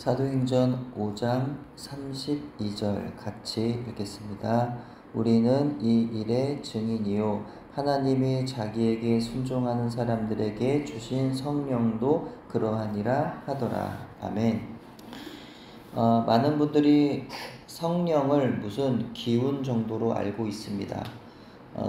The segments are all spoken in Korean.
사도행전 5장 32절 같이 읽겠습니다. 우리는 이 일의 증인이요 하나님이 자기에게 순종하는 사람들에게 주신 성령도 그러하니라 하더라. 아멘. 많은 분들이 성령을 무슨 기운 정도로 알고 있습니다.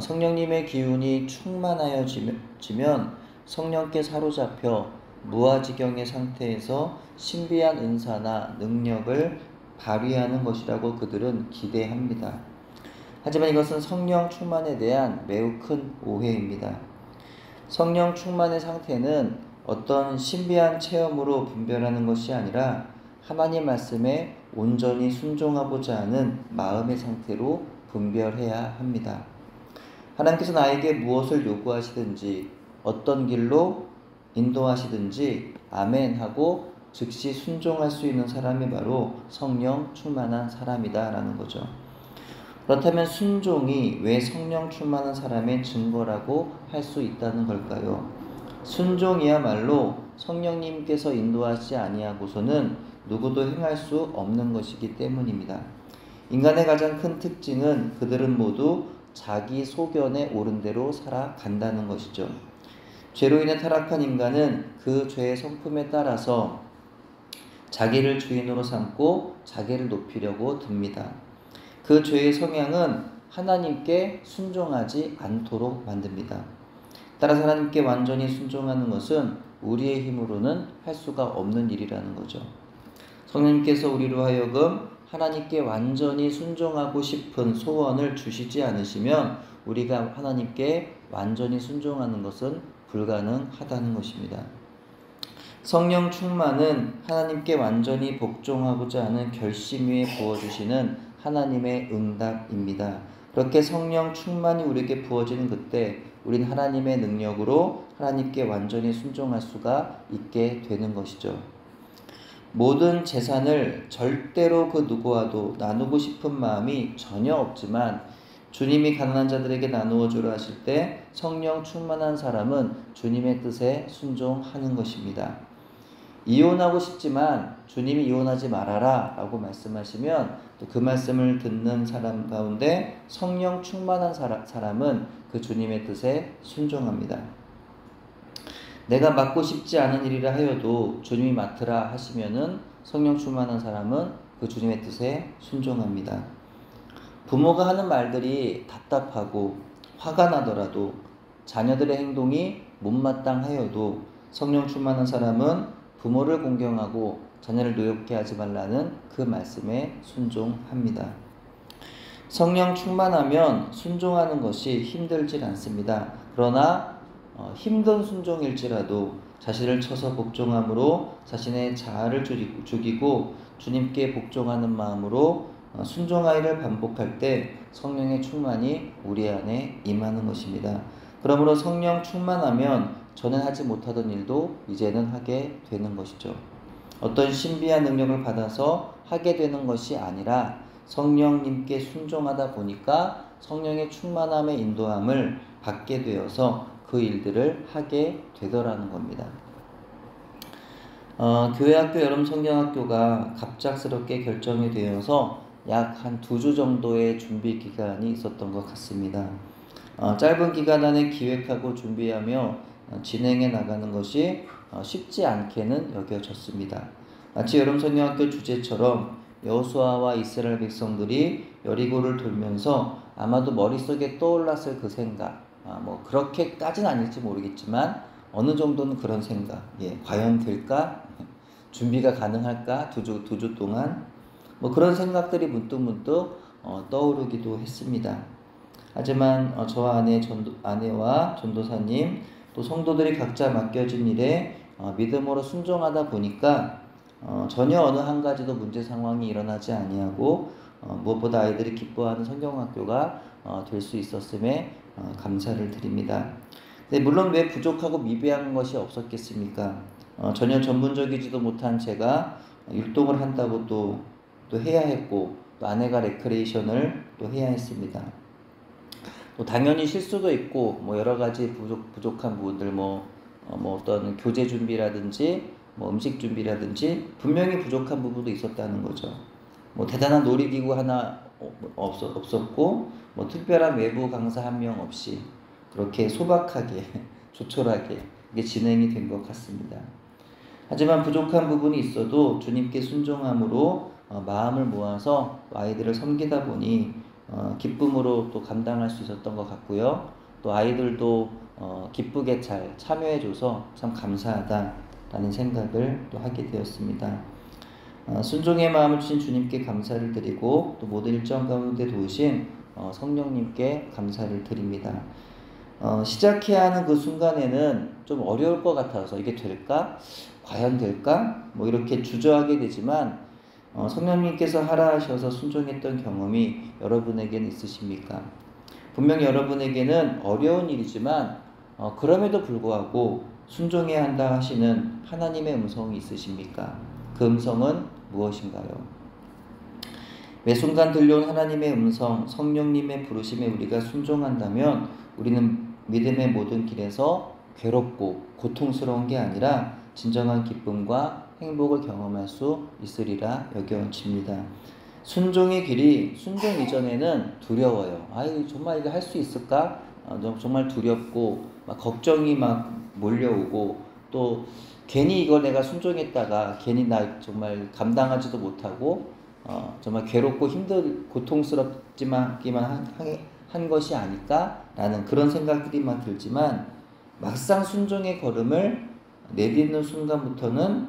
성령님의 기운이 충만하여지면 성령께 사로잡혀 무아지경의 상태에서 신비한 은사나 능력을 발휘하는 것이라고 그들은 기대합니다. 하지만 이것은 성령 충만에 대한 매우 큰 오해입니다. 성령 충만의 상태는 어떤 신비한 체험으로 분별하는 것이 아니라 하나님 말씀에 온전히 순종하고자 하는 마음의 상태로 분별해야 합니다. 하나님께서 나에게 무엇을 요구하시든지 어떤 길로 인도하시든지 아멘 하고 즉시 순종할 수 있는 사람이 바로 성령 충만한 사람이다 라는 거죠. 그렇다면 순종이 왜 성령 충만한 사람의 증거라고 할 수 있다는 걸까요? 순종이야말로 성령님께서 인도하지 아니하고서는 누구도 행할 수 없는 것이기 때문입니다. 인간의 가장 큰 특징은 그들은 모두 자기 소견에 옳은 대로 살아간다는 것이죠. 죄로 인해 타락한 인간은 그 죄의 성품에 따라서 자기를 주인으로 삼고 자기를 높이려고 듭니다. 그 죄의 성향은 하나님께 순종하지 않도록 만듭니다. 따라서 하나님께 완전히 순종하는 것은 우리의 힘으로는 할 수가 없는 일이라는 거죠. 성령님께서 우리로 하여금 하나님께 완전히 순종하고 싶은 소원을 주시지 않으시면 우리가 하나님께 완전히 순종하는 것은 불가능하다는 것입니다. 성령 충만은 하나님께 완전히 복종하고자 하는 결심 위에 부어주시는 하나님의 응답입니다. 그렇게 성령 충만이 우리에게 부어지는 그때 우린 하나님의 능력으로 하나님께 완전히 순종할 수가 있게 되는 것이죠. 모든 재산을 절대로 그 누구와도 나누고 싶은 마음이 전혀 없지만 주님이 가난한 자들에게 나누어 주라 하실 때 성령 충만한 사람은 주님의 뜻에 순종하는 것입니다. 이혼하고 싶지만 주님이 이혼하지 말아라 라고 말씀하시면 또 그 말씀을 듣는 사람 가운데 성령 충만한 사람은 그 주님의 뜻에 순종합니다. 내가 맡고 싶지 않은 일이라 하여도 주님이 맡으라 하시면은 성령 충만한 사람은 그 주님의 뜻에 순종합니다. 부모가 하는 말들이 답답하고 화가 나더라도 자녀들의 행동이 못마땅하여도 성령 충만한 사람은 부모를 공경하고 자녀를 노엽게 하지 말라는 그 말씀에 순종합니다. 성령 충만하면 순종하는 것이 힘들질 않습니다. 그러나 힘든 순종일지라도 자신을 쳐서 복종함으로 자신의 자아를 죽이고 주님께 복종하는 마음으로 순종하기를 반복할 때 성령의 충만이 우리 안에 임하는 것입니다. 그러므로 성령 충만하면 전에 하지 못하던 일도 이제는 하게 되는 것이죠. 어떤 신비한 능력을 받아서 하게 되는 것이 아니라 성령님께 순종하다 보니까 성령의 충만함의 인도함을 받게 되어서 그 일들을 하게 되더라는 겁니다. 교회학교 여름 성경학교가 갑작스럽게 결정이 되어서 약 한 2주 정도의 준비 기간이 있었던 것 같습니다. 짧은 기간 안에 기획하고 준비하며 진행해 나가는 것이 쉽지 않게는 여겨졌습니다. 마치 여름 성경학교 주제처럼 여호수아와 이스라엘 백성들이 여리고를 돌면서 아마도 머릿속에 떠올랐을 그 생각, 뭐 그렇게까지는 아닐지 모르겠지만 어느 정도는 그런 생각, 과연 될까? 준비가 가능할까? 2주 동안 뭐 그런 생각들이 문득문득 떠오르기도 했습니다. 하지만 저와 아내와 전도사님 또 성도들이 각자 맡겨진 일에 믿음으로 순종하다 보니까 전혀 어느 한 가지도 문제 상황이 일어나지 아니하고 무엇보다 아이들이 기뻐하는 성경학교가 될 수 있었음에 감사를 드립니다. 물론 왜 부족하고 미비한 것이 없었겠습니까? 전혀 전문적이지도 못한 제가 율동을 한다고 또 해야 했고 또 아내가 레크레이션을 또 해야 했습니다. 또 당연히 실수도 있고 뭐 여러 가지 부족한 부분들 어떤 교재 준비라든지 뭐 음식 준비라든지 분명히 부족한 부분도 있었다는 거죠. 뭐 대단한 놀이기구 하나 없었고 뭐 특별한 외부 강사 한 명 없이 그렇게 소박하게 조촐하게 이게 진행이 된 것 같습니다. 하지만 부족한 부분이 있어도 주님께 순종함으로 마음을 모아서 아이들을 섬기다 보니 기쁨으로 또 감당할 수 있었던 것 같고요. 또 아이들도 기쁘게 잘 참여해줘서 참 감사하다라는 생각을 또 하게 되었습니다. 순종의 마음을 주신 주님께 감사를 드리고 또 모든 일정 가운데 도우신 성령님께 감사를 드립니다. 시작해야 하는 그 순간에는 좀 어려울 것 같아서 이게 될까? 과연 될까? 뭐 이렇게 주저하게 되지만 성령님께서 하라 하셔서 순종했던 경험이 여러분에게는 있으십니까? 분명히 여러분에게는 어려운 일이지만 그럼에도 불구하고 순종해야 한다 하시는 하나님의 음성이 있으십니까? 그 음성은 무엇인가요? 매 순간 들려온 하나님의 음성, 성령님의 부르심에 우리가 순종한다면 우리는 믿음의 모든 길에서 괴롭고 고통스러운 게 아니라 진정한 기쁨과 행복을 경험할 수 있으리라 여겨집니다. 순종의 길이 순종 이전에는 두려워요. 아유 정말 이거 할 수 있을까? 정말 두렵고 막 걱정이 막 몰려오고 또 괜히 이걸 내가 순종했다가 괜히 나 정말 감당하지도 못하고 정말 괴롭고 고통스럽지만 한 것이 아닐까라는 그런 생각들이 막 들지만 막상 순종의 걸음을 내딛는 순간부터는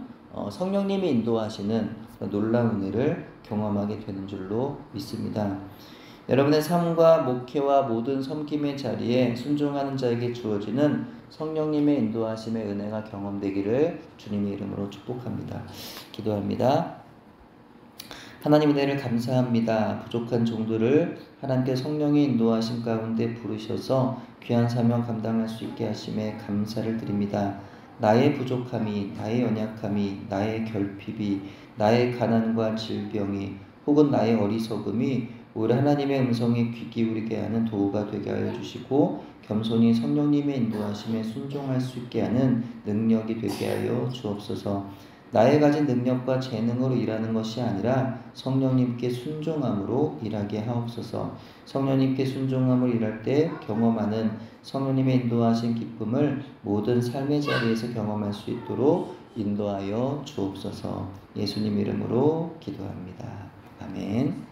성령님이 인도하시는 놀라운 은혜를 경험하게 되는 줄로 믿습니다. 여러분의 삶과 목회와 모든 섬김의 자리에 순종하는 자에게 주어지는 성령님의 인도하심의 은혜가 경험되기를 주님의 이름으로 축복합니다. 기도합니다. 하나님 은혜를 감사합니다. 부족한 종들을 하나님께 성령의 인도하심 가운데 부르셔서 귀한 사명 감당할 수 있게 하심에 감사를 드립니다. 나의 부족함이, 나의 연약함이, 나의 결핍이, 나의 가난과 질병이 혹은 나의 어리석음이 오히려 하나님의 음성에 귀 기울이게 하는 도구가 되게 하여 주시고 겸손히 성령님의 인도하심에 순종할 수 있게 하는 능력이 되게 하여 주옵소서. 나의 가진 능력과 재능으로 일하는 것이 아니라 성령님께 순종함으로 일하게 하옵소서. 성령님께 순종함으로 일할 때 경험하는 성령님의 인도하신 기쁨을 모든 삶의 자리에서 경험할 수 있도록 인도하여 주옵소서. 예수님 이름으로 기도합니다. 아멘.